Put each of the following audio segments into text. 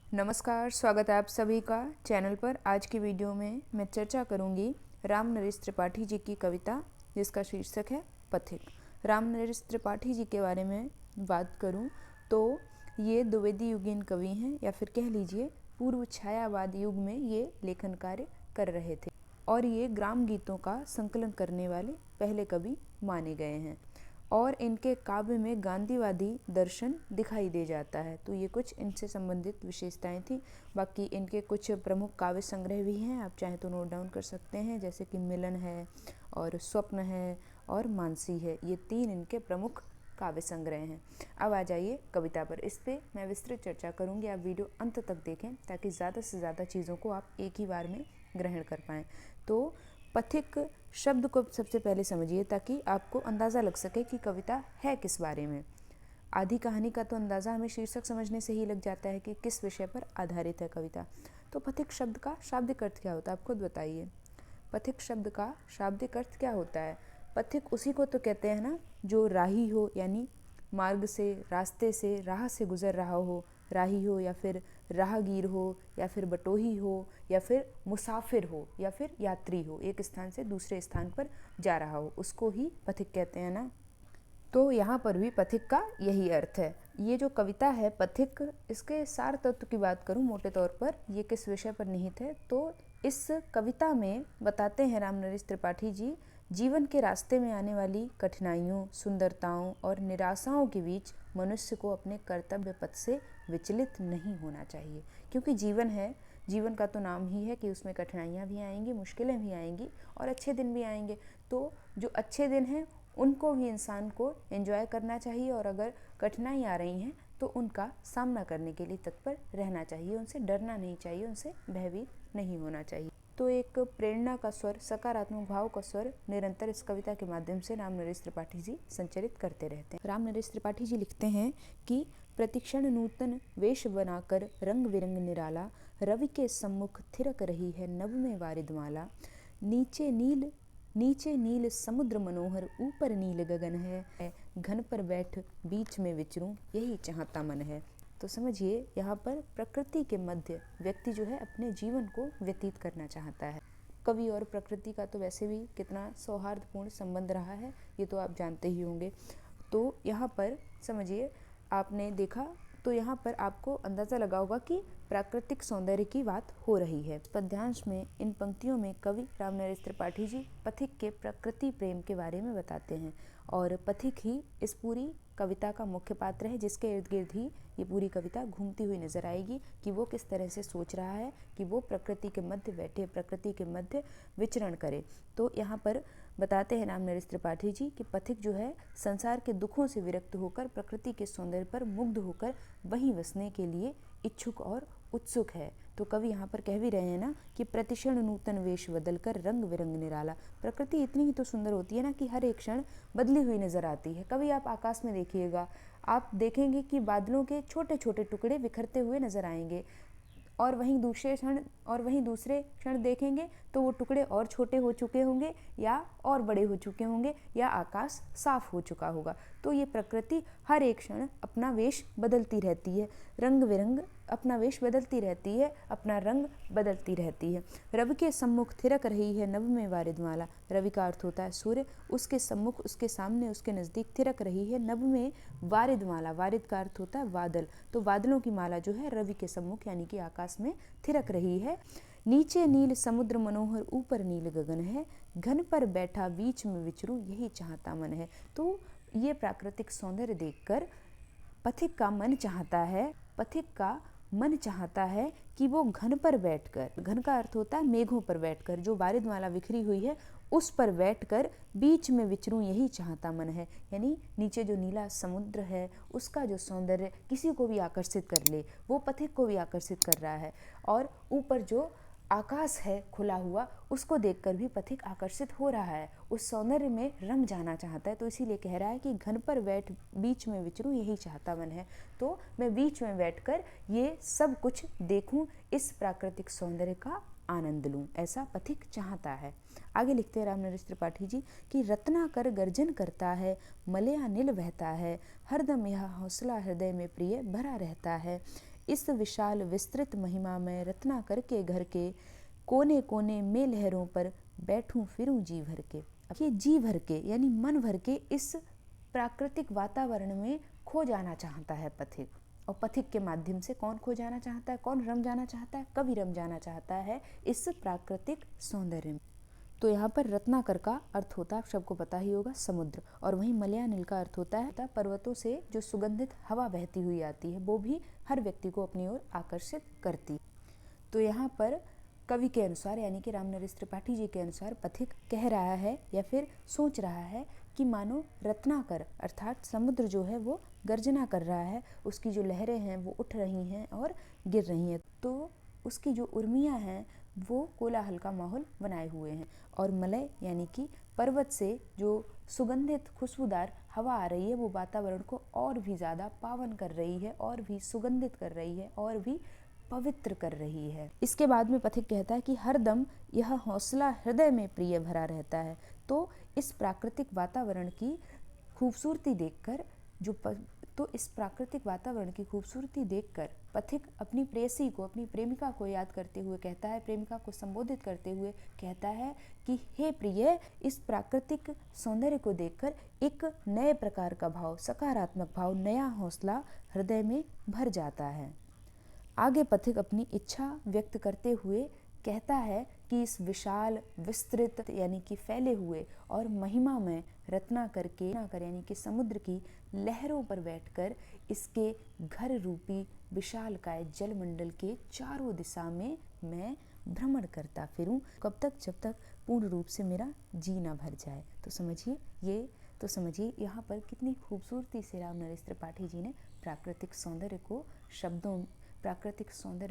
नमस्कार, स्वागत है आप सभी का चैनल पर। आज की वीडियो में मैं चर्चा करूंगी राम नरेश त्रिपाठी जी की कविता जिसका शीर्षक है पथिक। राम नरेश त्रिपाठी जी के बारे में बात करूं तो ये द्विवेदी युगीन कवि हैं, या फिर कह लीजिए पूर्व छायावाद युग में ये लेखन कार्य कर रहे थे और ये ग्राम गीतों का संकलन करने वाले पहले कवि माने गए हैं और इनके काव्य में गांधीवादी दर्शन दिखाई दे जाता है। तो ये कुछ इनसे संबंधित विशेषताएं थी। बाकी इनके कुछ प्रमुख काव्य संग्रह भी हैं, आप चाहें तो नोट डाउन कर सकते हैं, जैसे कि मिलन है और स्वप्न है और मानसी है। ये 3 इनके प्रमुख काव्य संग्रह हैं। अब आ जाइए कविता पर। इस पर मैं विस्तृत चर्चा करूंगी, आप वीडियो अंत तक देखें ताकि ज़्यादा से ज़्यादा चीज़ों को आप एक ही बार में ग्रहण कर पाएँ। तो पथिक शब्द को सबसे पहले समझिए ताकि आपको अंदाज़ा लग सके कि कविता है किस बारे में। आधी कहानी का तो अंदाज़ा हमें शीर्षक समझने से ही लग जाता है कि किस विषय पर आधारित है कविता। तो पथिक शब्द का शाब्दिक अर्थ क्या होता है, आप खुद बताइए। पथिक शब्द का शाब्दिक अर्थ क्या होता है? पथिक उसी को तो कहते हैं ना जो राही हो, यानी मार्ग से, रास्ते से, राह से गुजर रहा हो, राही हो या फिर राहगीर हो या फिर बटोही हो या फिर मुसाफिर हो या फिर यात्री हो, एक स्थान से दूसरे स्थान पर जा रहा हो, उसको ही पथिक कहते हैं ना। तो यहाँ पर भी पथिक का यही अर्थ है। ये जो कविता है पथिक, इसके सार तत्व की बात करूँ मोटे तौर पर, ये किस विषय पर निहित है, तो इस कविता में बताते हैं राम नरेश त्रिपाठी जी जीवन के रास्ते में आने वाली कठिनाइयों, सुंदरताओं और निराशाओं के बीच मनुष्य को अपने कर्तव्य पथ से विचलित नहीं होना चाहिए। क्योंकि जीवन है, जीवन का तो नाम ही है कि उसमें कठिनाइयाँ भी आएंगी, मुश्किलें भी आएंगी और अच्छे दिन भी आएंगे। तो जो अच्छे दिन हैं उनको भी इंसान को एंजॉय करना चाहिए और अगर कठिनाई आ रही हैं तो उनका सामना करने के लिए तत्पर रहना चाहिए, उनसे डरना नहीं चाहिए, उनसे भयभीत नहीं होना चाहिए। तो एक प्रेरणा का स्वर, सकारात्मक भाव का स्वर निरंतर इस कविता के माध्यम से राम नरेश त्रिपाठी जी संचरित करते रहते हैं। राम नरेश त्रिपाठी जी लिखते हैं कि प्रतिक्षण नूतन वेश बनाकर रंग बिरंग निराला, रवि के सम्मुख थिरक रही है नभ में वारिदमाला। नीचे नील समुद्र मनोहर, ऊपर नील गगन है, घन पर बैठ बीच में विचरूं यही चाहता मन है। तो समझिए यहाँ पर प्रकृति के मध्य व्यक्ति जो है अपने जीवन को व्यतीत करना चाहता है। कवि और प्रकृति का तो वैसे भी कितना सौहार्दपूर्ण संबंध रहा है, ये तो आप जानते ही होंगे। तो यहाँ पर समझिए, आपने देखा तो यहाँ पर आपको अंदाज़ा लगा होगा कि प्राकृतिक सौंदर्य की बात हो रही है। पद्यांश में इन पंक्तियों में कवि राम नरेश त्रिपाठी जी पथिक के प्रकृति प्रेम के बारे में बताते हैं और पथिक ही इस पूरी कविता का मुख्य पात्र है, जिसके इर्द गिर्द ही ये पूरी कविता घूमती हुई नजर आएगी कि वो किस तरह से सोच रहा है कि वो प्रकृति के मध्य बैठे, प्रकृति के मध्य विचरण करे। तो यहाँ पर बताते हैं राम नरेश त्रिपाठी जी कि पथिक जो है संसार के दुखों से विरक्त होकर प्रकृति के सौंदर्य पर मुग्ध होकर वहीं वसने के लिए इच्छुक और उत्सुक है। तो कवि यहाँ पर कह भी रहे हैं ना कि प्रतिक्षण नूतन वेश बदलकर रंग बिरंग निराला। प्रकृति इतनी ही तो सुंदर होती है ना कि हर एक क्षण बदली हुई नजर आती है। कभी आप आकाश में देखिएगा, आप देखेंगे कि बादलों के छोटे छोटे टुकड़े बिखरते हुए नजर आएंगे और वहीं दूसरे क्षण देखेंगे तो वो टुकड़े और छोटे हो चुके होंगे या और बड़े हो चुके होंगे या आकाश साफ हो चुका होगा। तो ये प्रकृति हर एक क्षण अपना वेश बदलती रहती है, रंग बिरंग अपना वेश बदलती रहती है, अपना रंग बदलती रहती है। रवि के सम्मुख थिरक रही है नभ में वारिदमाला। रवि का अर्थ होता है सूर्य, उसके सम्मुख, उसके सामने, उसके नज़दीक थिरक रही है नभ में वारिदमाला। वारिद का अर्थ होता है बादल। तो बादलों की माला जो है रवि के सम्मुख यानी कि आकाश में थिरक रही है। नीचे नील समुद्र मनोहर, ऊपर नील गगन है, घन पर बैठा बीच में विचरूं यही चाहता मन है। तो ये प्राकृतिक सौंदर्य देखकर पथिक का मन चाहता है कि वो घन पर बैठकर, घन का अर्थ होता है मेघों पर बैठकर, जो बारिदमाला बिखरी हुई है उस पर बैठकर बीच में विचरूं यही चाहता मन है। यानी नीचे जो नीला समुद्र है उसका जो सौंदर्य किसी को भी आकर्षित कर ले, वो पथिक को भी आकर्षित कर रहा है। और ऊपर जो आकाश है खुला हुआ, उसको देखकर भी पथिक आकर्षित हो रहा है, उस सौंदर्य में रंग जाना चाहता है। तो इसीलिए कह रहा है कि घन पर बैठ बीच में विचरूं यही चाहता मन है। तो मैं बीच में बैठकर ये सब कुछ देखूं, इस प्राकृतिक सौंदर्य का आनंद लूं, ऐसा पथिक चाहता है। आगे लिखते हैं राम नरेश त्रिपाठी जी कि रत्नाकर गर्जन करता है, मलया नील बहता है, हरदम यह हौसला हृदय में प्रिय भरा रहता है। इस विशाल विस्तृत महिमा में रत्ना करके घर के कोने कोने में लहरों पर बैठूं फिरूं जी भर के। ये जी भर के यानी मन भर के इस प्राकृतिक वातावरण में खो जाना चाहता है पथिक। और पथिक के माध्यम से कौन खो जाना चाहता है, कौन रम जाना चाहता है? कवि रम जाना चाहता है इस प्राकृतिक सौंदर्य में। तो यहाँ पर रत्नाकर का अर्थ होता है, आप सबको पता ही होगा, समुद्र। और वहीं मलयानिल का अर्थ होता है पर्वतों से जो सुगंधित हवा बहती हुई आती है, वो भी हर व्यक्ति को अपनी ओर आकर्षित करती। तो यहाँ पर कवि के अनुसार यानी कि रामनरेश त्रिपाठी जी के अनुसार पथिक कह रहा है या फिर सोच रहा है कि मानो रत्नाकर अर्थात समुद्र जो है वो गर्जना कर रहा है, उसकी जो लहरें हैं वो उठ रही हैं और गिर रही हैं, तो उसकी जो उर्मियाँ हैं वो कोलाहल का माहौल बनाए हुए हैं। और मलय यानी कि पर्वत से जो सुगंधित खुशबूदार हवा आ रही है वो वातावरण को और भी ज़्यादा पावन कर रही है, और भी सुगंधित कर रही है, और भी पवित्र कर रही है। इसके बाद में पथिक कहता है कि हर दम यह हौसला हृदय में प्रिय भरा रहता है। तो इस प्राकृतिक वातावरण की खूबसूरती देखकर इस प्राकृतिक वातावरण की खूबसूरती देखकर पथिक अपनी प्रेयसी को, अपनी प्रेमिका को याद करते हुए कहता है, प्रेमिका को संबोधित करते हुए कहता है कि हे प्रिय, इस प्राकृतिक सौंदर्य को देखकर एक नए प्रकार का भाव, सकारात्मक भाव, नया हौसला हृदय में भर जाता है। आगे पथिक अपनी इच्छा व्यक्त करते हुए कहता है कि इस विशाल विस्तृत यानी कि फैले हुए और महिमा में रत्नाकर यानी कि समुद्र की लहरों पर बैठकर इसके घर रूपी विशालकाय जलमंडल के चारों दिशा में मैं भ्रमण करता फिरूं, कब तक? जब तक पूर्ण रूप से मेरा जी ना भर जाए। तो समझिए यहाँ पर कितनी खूबसूरती से रामनरेश त्रिपाठी जी ने प्राकृतिक सौंदर्य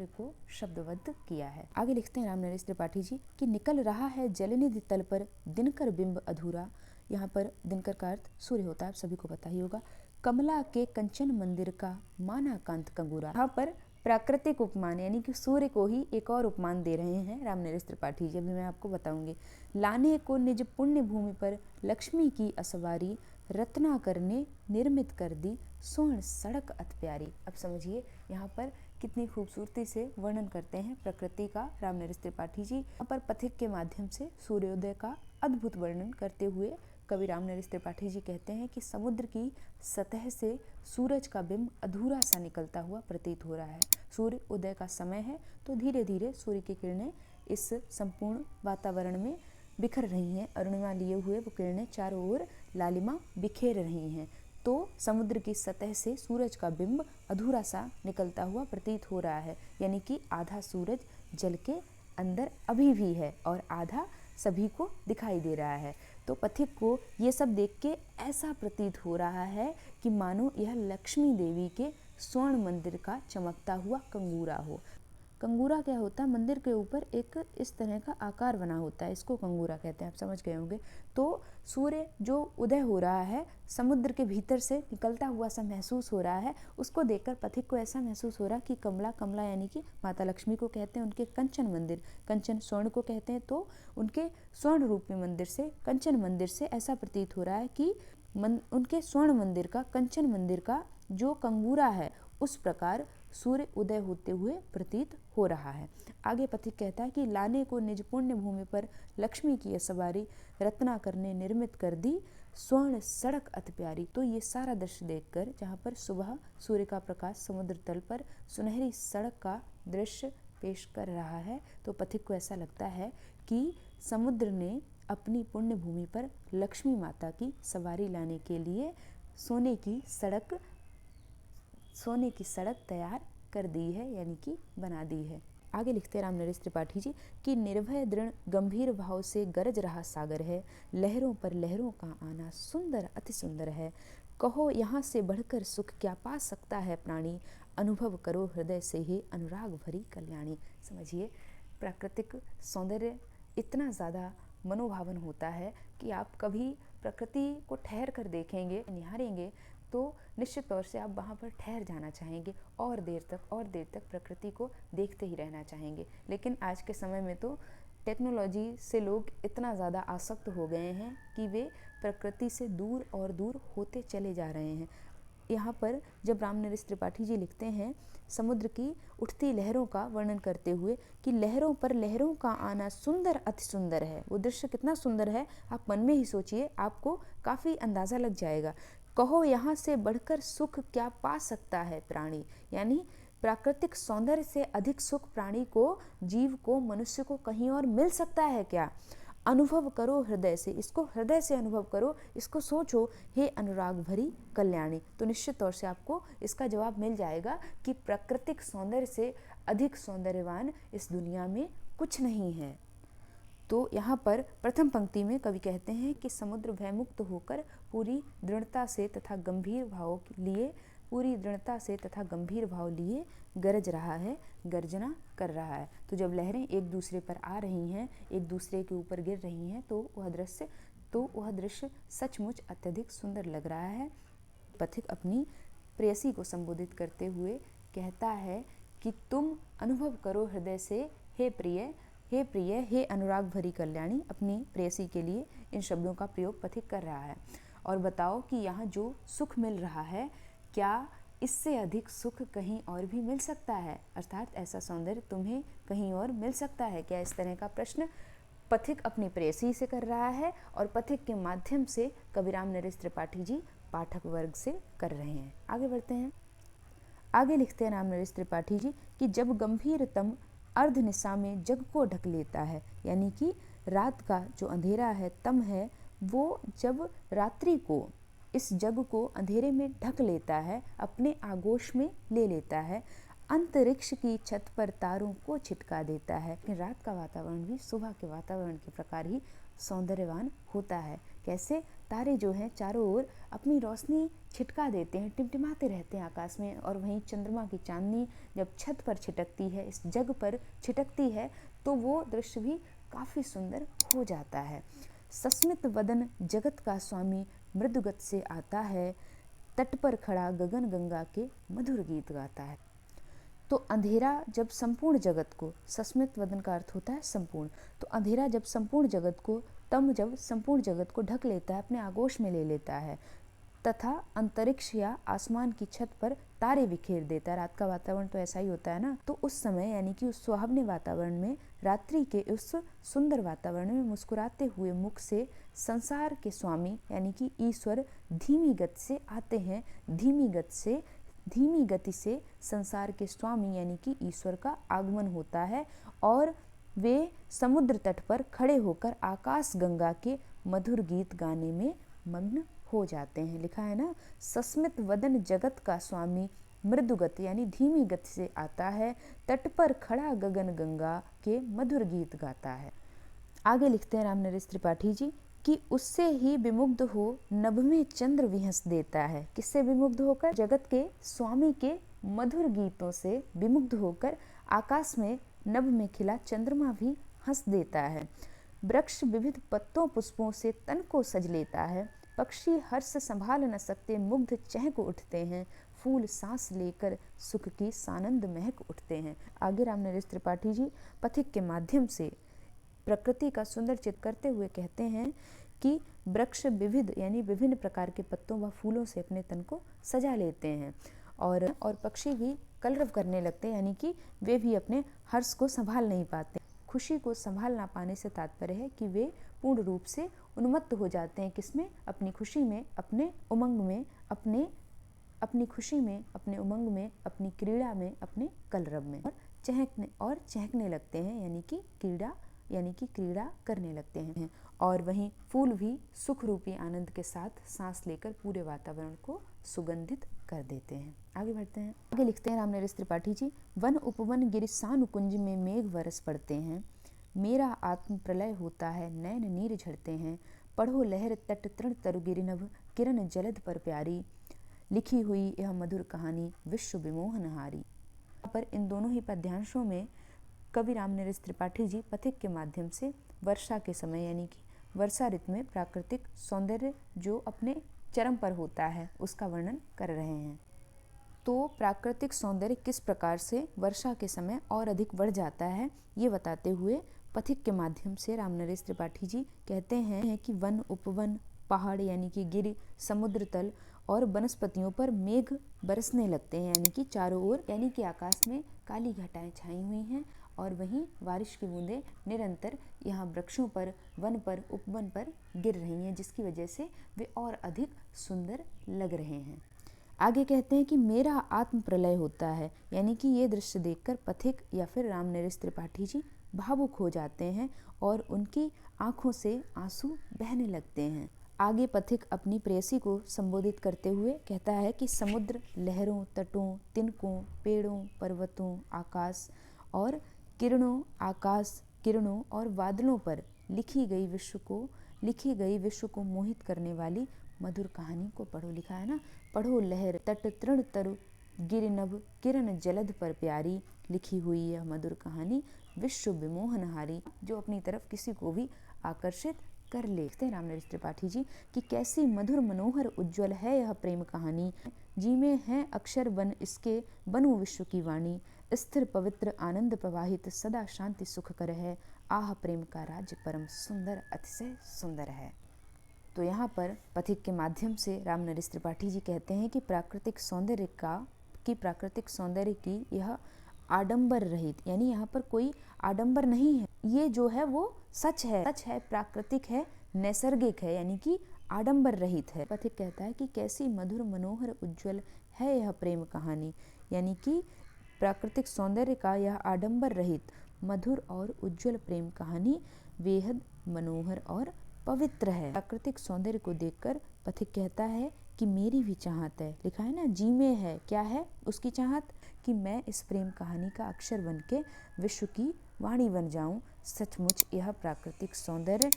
को शब्दबद्ध किया है। आगे लिखते हैं रामनरेश त्रिपाठी जी कि निकल रहा है जलनिधि तल पर दिनकर बिंब अधूरा। यहाँ पर दिनकर का अर्थ सूर्य होता है, आप सभी को पता ही होगा। कमला के कंचन मंदिर का माना कांत कंगूरा। यहाँ पर प्राकृतिक उपमान यानी कि सूर्य को ही एक और उपमान दे रहे हैं रामनरेश त्रिपाठी जी, अभी मैं आपको बताऊंगी। लाने को निज पुण्य भूमि पर लक्ष्मी की असवारी, रत्नाकर ने निर्मित कर दी स्वर्ण सड़क अति प्यारी। अब समझिए यहाँ पर कितनी खूबसूरती से वर्णन करते हैं प्रकृति का रामनरेश त्रिपाठी जी। यहाँ पर पथिक के माध्यम से सूर्योदय का अद्भुत वर्णन करते हुए कवि रामनरेश त्रिपाठी जी कहते हैं कि समुद्र की सतह से सूरज का बिंब अधूरा सा निकलता हुआ प्रतीत हो रहा है। सूर्य उदय का समय है, तो धीरे धीरे सूर्य की किरणें इस संपूर्ण वातावरण में बिखर रही हैं। अरुणिमा लिए हुए वो किरणें चारों ओर लालिमा बिखेर रही हैं। तो समुद्र की सतह से सूरज का बिंब अधूरा सा निकलता हुआ प्रतीत हो रहा है, यानी कि आधा सूरज जल के अंदर अभी भी है और आधा सभी को दिखाई दे रहा है। तो पथिक को ये सब देख के ऐसा प्रतीत हो रहा है कि मानो यह लक्ष्मी देवी के स्वर्ण मंदिर का चमकता हुआ कंगूरा हो। कंगूरा क्या होता है? मंदिर के ऊपर एक इस तरह का आकार बना होता है, इसको कंगूरा कहते हैं, आप समझ गए होंगे। तो सूर्य जो उदय हो रहा है समुद्र के भीतर से निकलता हुआ सा महसूस हो रहा है, उसको देखकर पथिक को ऐसा महसूस हो रहा कि कमला यानी कि माता लक्ष्मी को कहते हैं, उनके कंचन मंदिर, कंचन स्वर्ण को कहते हैं, तो उनके स्वर्ण रूपी मंदिर से, कंचन मंदिर से ऐसा प्रतीत हो रहा है कि उनके स्वर्ण मंदिर का, कंचन मंदिर का जो कंगूरा है उस प्रकार सूर्य उदय होते हुए प्रतीत हो रहा है। आगे पथिक कहता है कि लाने को निज पुण्य भूमि पर लक्ष्मी की असवारी, रत्नाकर ने निर्मित कर दी स्वर्ण सड़क अति प्यारी। तो ये सारा दृश्य देखकर, जहाँ पर सुबह सूर्य का प्रकाश समुद्र तल पर सुनहरी सड़क का दृश्य पेश कर रहा है, तो पथिक को ऐसा लगता है कि समुद्र ने अपनी पुण्य भूमि पर लक्ष्मी माता की सवारी लाने के लिए सोने की सड़क तैयार कर दी है, यानी कि बना दी है। आगे लिखते हैं रामनरेश त्रिपाठी जी कि निर्भय दृढ़ गंभीर भाव से गरज रहा सागर है, लहरों पर लहरों का आना सुंदर अति सुंदर है। कहो यहाँ से बढ़कर सुख क्या पा सकता है प्राणी, अनुभव करो हृदय से ही अनुराग भरी कल्याणी। समझिए प्राकृतिक सौंदर्य इतना ज़्यादा मनोभावन होता है कि आप कभी प्रकृति को ठहर कर देखेंगे, निहारेंगे, तो निश्चित तौर से आप वहाँ पर ठहर जाना चाहेंगे और देर तक प्रकृति को देखते ही रहना चाहेंगे। लेकिन आज के समय में तो टेक्नोलॉजी से लोग इतना ज़्यादा आसक्त हो गए हैं कि वे प्रकृति से दूर और दूर होते चले जा रहे हैं। यहाँ पर जब रामनरेश त्रिपाठी जी लिखते हैं समुद्र की उठती लहरों का वर्णन करते हुए कि लहरों पर लहरों का आना सुंदर अति सुंदर है। वो दृश्य कितना सुंदर है आप मन में ही सोचिए, आपको काफ़ी अंदाज़ा लग जाएगा। कहो यहाँ से बढ़कर सुख क्या पा सकता है प्राणी, यानी प्राकृतिक सौंदर्य से अधिक सुख प्राणी को, जीव को, मनुष्य को कहीं और मिल सकता है क्या। अनुभव करो हृदय से, इसको हृदय से अनुभव करो, इसको सोचो हे अनुराग भरी कल्याणी। तो निश्चित तौर से आपको इसका जवाब मिल जाएगा कि प्राकृतिक सौंदर्य से अधिक सौंदर्यवान इस दुनिया में कुछ नहीं है। तो यहाँ पर प्रथम पंक्ति में कवि कहते हैं कि समुद्र भयमुक्त होकर पूरी दृढ़ता से तथा गंभीर भाव लिए गरज रहा है, गर्जना कर रहा है। तो जब लहरें एक दूसरे पर आ रही हैं, एक दूसरे के ऊपर गिर रही हैं, तो वह दृश्य सचमुच अत्यधिक सुंदर लग रहा है। पथिक अपनी प्रेयसी को संबोधित करते हुए कहता है कि तुम अनुभव करो हृदय से हे प्रिय, हे अनुराग भरी कल्याणी। अपनी प्रेयसी के लिए इन शब्दों का प्रयोग पथिक कर रहा है। और बताओ कि यहाँ जो सुख मिल रहा है, क्या इससे अधिक सुख कहीं और भी मिल सकता है, अर्थात ऐसा सौंदर्य तुम्हें कहीं और मिल सकता है क्या। इस तरह का प्रश्न पथिक अपनी प्रेयसी से कर रहा है और पथिक के माध्यम से कवि रामनरेश त्रिपाठी जी पाठक वर्ग से कर रहे हैं। आगे बढ़ते हैं। आगे लिखते हैं रामनरेश त्रिपाठी जी कि जब गंभीरतम अर्ध निशा में जग को ढक लेता है, यानी कि रात का जो अंधेरा है, तम है, वो जब रात्रि को, इस जग को अंधेरे में ढक लेता है, अपने आगोश में ले लेता है, अंतरिक्ष की छत पर तारों को छिटका देता है। रात का वातावरण भी सुबह के वातावरण के प्रकार ही सौंदर्यवान होता है। कैसे तारे जो हैं चारों ओर अपनी रोशनी छिटका देते हैं, टिमटिमाते रहते हैं आकाश में, और वहीं चंद्रमा की चांदनी जब छत पर छिटकती है, इस जग पर छिटकती है, तो वो दृश्य भी काफ़ी सुंदर हो जाता है। सस्मित वदन जगत का स्वामी मृदुगत से आता है, तट पर खड़ा गगन गंगा के मधुर गीत गाता है। तो अंधेरा जब संपूर्ण जगत को, सस्मित वदन का अर्थ होता है संपूर्ण, तो अंधेरा जब संपूर्ण जगत को, तम जब संपूर्ण जगत को ढक लेता है, अपने आगोश में ले लेता है, तथा अंतरिक्ष या आसमान की छत पर तारे बिखेर देता है। रात का वातावरण तो ऐसा ही होता है ना। तो उस समय यानी कि उस सुहावने वातावरण में, रात्रि के उस सुंदर वातावरण में मुस्कुराते हुए मुख से संसार के स्वामी यानी कि ईश्वर धीमी गति से आते हैं। धीमी गति से संसार के स्वामी यानी कि ईश्वर का आगमन होता है और वे समुद्र तट पर खड़े होकर आकाश गंगा के मधुर गीत गाने में मग्न हो जाते हैं। लिखा है ना, सस्मित वदन जगत का स्वामी मृदुगति यानी धीमी गति से आता है, तट पर खड़ा गगन गंगा के मधुर गीत गाता है। आगे लिखते हैं रामनरेश त्रिपाठी जी कि उससे ही विमुग्ध हो नभ में चंद्र विहंस देता है। किससे विमुग्ध होकर? जगत के स्वामी के मधुर गीतों से विमुग्ध होकर आकाश में नभ में खिला चंद्रमा भी हंस देता है। वृक्ष विविध पत्तों पुष्पों से तन को सज लेता है, पक्षी हर्ष संभाल न सकते मुग्ध चहक उठते हैं, फूल सांस लेकर सुख की सानंद महक उठते हैं। आगे रामनरेश त्रिपाठी जी पथिक के माध्यम से प्रकृति का सुंदर चित्र करते हुए कहते हैं कि वृक्ष विविध यानी विभिन्न प्रकार के पत्तों व फूलों से अपने तन को सजा लेते हैं और पक्षी भी कलरव करने लगते हैं, यानी कि वे भी अपने हर्ष को संभाल नहीं पाते। खुशी को संभाल ना पाने से तात्पर्य है कि वे पूर्ण रूप से उन्मत्त हो जाते हैं। किसमें? अपनी खुशी में, अपने उमंग में, अपनी खुशी में, अपने उमंग में, अपनी क्रीड़ा में, अपने कलरव में, और चहकने लगते हैं यानी कि क्रीड़ा करने लगते हैं। और वहीं फूल भी सुख रूपी आनंद के साथ सांस लेकर पूरे वातावरण को सुगंधित कर देते हैं। आगे बढ़ते हैं। आगे लिखते हैं रामनरेश त्रिपाठी जी, वन उपवन गिरिसान कुंज में मेघ बरस पड़ते हैं, मेरा आत्म प्रलय होता है, नैन नीर झड़ते हैं, पढ़ो लहर तट तृण तरु गिरिनभ, किरण जलद पर प्यारी, लिखी हुई यह मधुर कहानी विश्व विमोहनहारी। पर इन दोनों ही पद्यांशों में कवि रामनरेश त्रिपाठी जी पथिक के माध्यम से वर्षा के समय यानी कि वर्षा ऋतु में प्राकृतिक सौंदर्य जो अपने चरम पर होता है उसका वर्णन कर रहे हैं। तो प्राकृतिक सौंदर्य किस प्रकार से वर्षा के समय और अधिक बढ़ जाता है ये बताते हुए पथिक के माध्यम से रामनरेश त्रिपाठी जी कहते हैं कि वन उपवन, पहाड़ यानी कि गिरि, समुद्र तल और वनस्पतियों पर मेघ बरसने लगते हैं, यानी कि चारों ओर, यानी कि आकाश में काली घटाएं छाई हुई हैं और वहीं बारिश की बूंदें निरंतर यहाँ वृक्षों पर, वन पर, उपवन पर गिर रही हैं, जिसकी वजह से वे और अधिक सुंदर लग रहे हैं। आगे कहते हैं कि मेरा आत्म प्रलय होता है, यानी कि ये दृश्य देखकर पथिक या फिर रामनरेश त्रिपाठी जी भावुक हो जाते हैं और उनकी आंखों से आंसू बहने लगते हैं। आगे पथिक अपनी प्रेयसी को संबोधित करते हुए कहता है कि समुद्र, लहरों, तटों, तिनकों, पेड़ों, पर्वतों, आकाश किरणों और बादलों पर लिखी गई विश्व को मोहित करने वाली मधुर कहानी को पढ़ो। लिखा है ना, पढ़ो लहर तट तृण तरु गिरिनभ किरण जलध पर प्यारी, लिखी हुई यह मधुर कहानी विश्व विमोहनहारी, जो अपनी तरफ किसी को भी आकर्षित कर लेते। रामनरेश त्रिपाठी जी कि कैसी मधुर मनोहर उज्ज्वल है यह प्रेम कहानी, जी में है अक्षर बन इसके बनो विश्व की वाणी, स्थिर पवित्र आनंद प्रवाहित सदा शांति सुख कर है, आह प्रेम का राज्य परम सुंदर अतिशय सुंदर है। तो यहाँ पर पथिक के माध्यम से रामनरेश त्रिपाठी जी कहते हैं कि प्राकृतिक सौंदर्य की यह आडंबर रहित, यानी यहाँ पर कोई आडंबर नहीं है, ये जो है वो सच है, प्राकृतिक है, नैसर्गिक है, यानी कि आडंबर रहित है। पथिक कहता है कि कैसी मधुर मनोहर उज्ज्वल है यह प्रेम कहानी, यानी कि प्राकृतिक सौंदर्य का यह आडंबर रहित मधुर और उज्ज्वल प्रेम कहानी बेहद मनोहर और पवित्र है। प्राकृतिक सौंदर्य को देखकर पथिक कहता है कि मेरी भी चाहत है। लिखा है ना, जी में है, क्या है उसकी चाहत, कि मैं इस प्रेम कहानी का अक्षर बन के विश्व की वाणी बन जाऊं। सचमुच यह प्राकृतिक सौंदर्य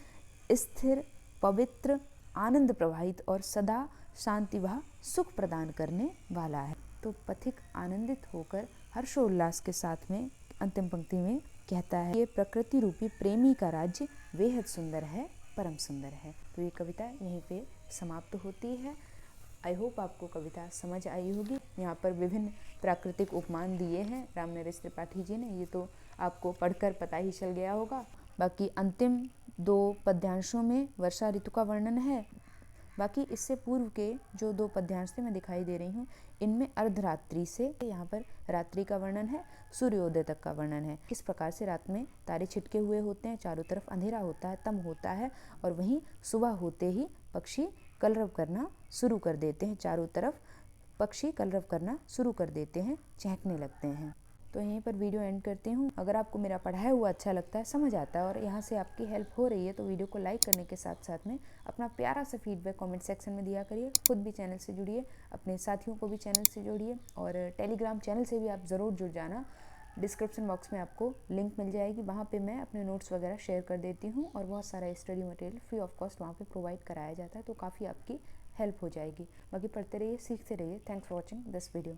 स्थिर, पवित्र, आनंद प्रवाहित और सदा शांति व सुख प्रदान करने वाला है। तो पथिक आनंदित होकर हर्षोल्लास के साथ में अंतिम पंक्ति में कहता है, ये प्रकृति रूपी प्रेमी का राज्य बेहद सुंदर है, परम सुंदर है। तो ये कविता यहीं पे समाप्त होती है। आई होप आपको कविता समझ आई होगी। यहाँ पर विभिन्न प्राकृतिक उपमान दिए हैं रामनरेश त्रिपाठी जी ने, ये तो आपको पढ़कर पता ही चल गया होगा। बाकी अंतिम 2 पद्यांशों में वर्षा ऋतु का वर्णन है। बाकी इससे पूर्व के जो 2 पद्यांश मैं दिखाई दे रही हूँ, इनमें अर्धरात्रि से यहाँ पर रात्रि का वर्णन है, सूर्योदय तक का वर्णन है। किस प्रकार से रात में तारे छिटके हुए होते हैं, चारों तरफ अंधेरा होता है, तम होता है, और वहीं सुबह होते ही पक्षी कलरव करना शुरू कर देते हैं, चारों तरफ पक्षी कलरव करना शुरू कर देते हैं, चहकने लगते हैं। तो यहीं पर वीडियो एंड करती हूँ। अगर आपको मेरा पढ़ाया हुआ अच्छा लगता है, समझ आता है और यहाँ से आपकी हेल्प हो रही है, तो वीडियो को लाइक करने के साथ साथ में अपना प्यारा सा फीडबैक कमेंट सेक्शन में दिया करिए। खुद भी चैनल से जुड़िए, अपने साथियों को भी चैनल से जोड़िए, और टेलीग्राम चैनल से भी आप ज़रूर जुड़ जाना। डिस्क्रिप्शन बॉक्स में आपको लिंक मिल जाएगी, वहाँ पे मैं अपने नोट्स वगैरह शेयर कर देती हूँ, और बहुत सारा study material free of cost वहाँ पे प्रोवाइड कराया जाता है, तो काफ़ी आपकी हेल्प हो जाएगी। बाकी पढ़ते रहिए, सीखते रहिए। Thanks for watching this video.